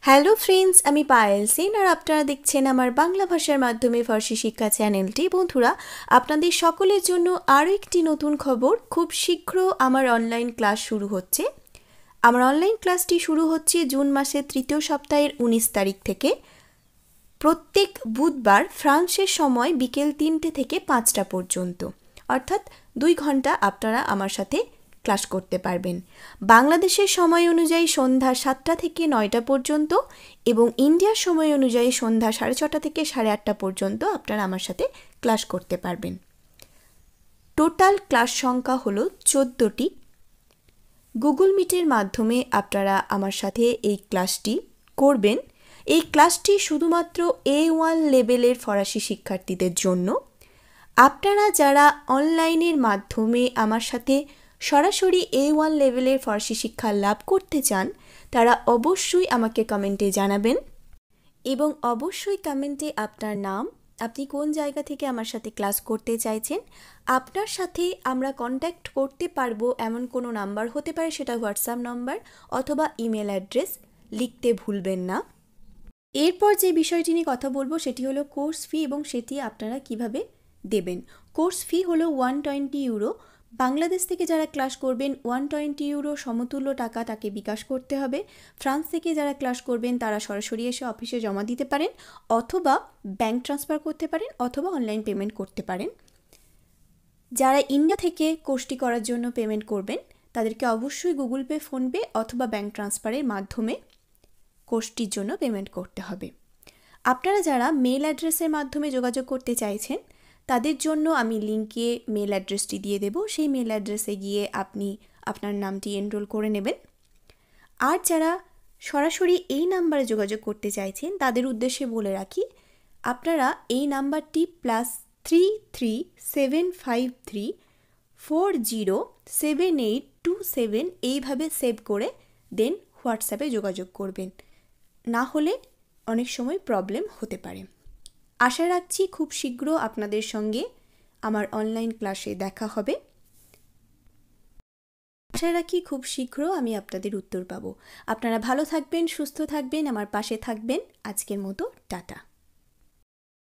Hello friends, আমি পায়েল সেন আর আপনারা দেখছেন আমার বাংলা ভাষার মাধ্যমে ফার্সি শিক্ষা চ্যানেলটি। বন্ধুরা, আপনাদের সকলের জন্য আরও একটি নতুন খবর। খুব শীঘ্র আমার অনলাইন ক্লাস শুরু হচ্ছে। আমার অনলাইন ক্লাসটি শুরু হচ্ছে জুন মাসের 3য় সপ্তাহের 19 তারিখ থেকে। প্রত্যেক বুধবার ফ্রান্সের সময় বিকেল 3টে থেকে 5টা পর্যন্ত, অর্থাৎ 2 ঘন্টা আপনারা আমার সাথে ক্লাস করতে পারবেন। বাংলাদেশের সময় অনুযায়ী সন্ধ্যা 7টা থেকে 9টা পর্যন্ত এবং ইন্ডিয়ার সময় অনুযায়ী সন্ধ্যা 6:30 থেকে 8:30 পর্যন্ত আপনারা আমার সাথে ক্লাস করতে পারবেন। টোটাল ক্লাস সংখ্যা হলো 14টি। গুগল মিটের মাধ্যমে আপনারা আমার সাথে এই ক্লাসটি করবেন। এই ক্লাসটি শুধুমাত্র A1 লেভেলের ফরাসি শিক্ষার্থীদের জন্য। আপনারা যারা অনলাইনের মাধ্যমে আমার সাথে সরাসরি A1 লেভেলের ফরাসি শিক্ষা লাভ করতে চান, তারা অবশ্যই আমাকে কমেন্টে জানাবেন এবং অবশ্যই কমেন্টে আপনার নাম, আপনি কোন জায়গা থেকে আমার সাথে ক্লাস করতে চাইছেন, আপনার সাথে আমরা কন্ট্যাক্ট করতে পারবো এমন কোনো নাম্বার হতে পারে, সেটা হোয়াটসঅ্যাপ নাম্বার অথবা ইমেল অ্যাড্রেস লিখতে ভুলবেন না। এরপর যে বিষয়টি নিয়ে কথা বলবো সেটি হলো কোর্স ফি এবং সেটি আপনারা কিভাবে দেবেন। কোর্স ফি হলো 120 ইউরো। বাংলাদেশ থেকে যারা ক্লাস করবেন 120 ইউরো সমতুল্য টাকা তাকে বিকাশ করতে হবে। ফ্রান্স থেকে যারা ক্লাস করবেন তারা সরাসরি এসে অফিসে জমা দিতে পারেন, অথবা ব্যাংক ট্রান্সফার করতে পারেন, অথবা অনলাইন পেমেন্ট করতে পারেন। যারা ইন্ডিয়া থেকে কোর্সটি করার জন্য পেমেন্ট করবেন তাদেরকে অবশ্যই গুগল পে, ফোনপে অথবা ব্যাংক ট্রান্সফারের মাধ্যমে কোর্সটির জন্য পেমেন্ট করতে হবে। আপনারা যারা মেল অ্যাড্রেসের মাধ্যমে যোগাযোগ করতে চাইছেন তাদের জন্য আমি লিঙ্কে মেল অ্যাড্রেসটি দিয়ে দেব। সেই মেল অ্যাড্রেসে গিয়ে আপনি আপনার নামটি এনরোল করে নেবেন। আর যারা সরাসরি এই নাম্বারে যোগাযোগ করতে চাইছেন তাদের উদ্দেশ্যে বলে রাখি, আপনারা এই নাম্বারটি +33753407827 এইভাবে সেভ করে দেন হোয়াটসঅ্যাপে যোগাযোগ করবেন, না হলে অনেক সময় প্রবলেম হতে পারে। আশা রাখছি খুব শীঘ্র আপনাদের সঙ্গে আমার অনলাইন ক্লাসে দেখা হবে। আশা রাখি খুব শীঘ্র আমি আপনাদের উত্তর পাবো। আপনারা ভালো থাকবেন, সুস্থ থাকবেন, আমার পাশে থাকবেন। আজকের মতো টাটা।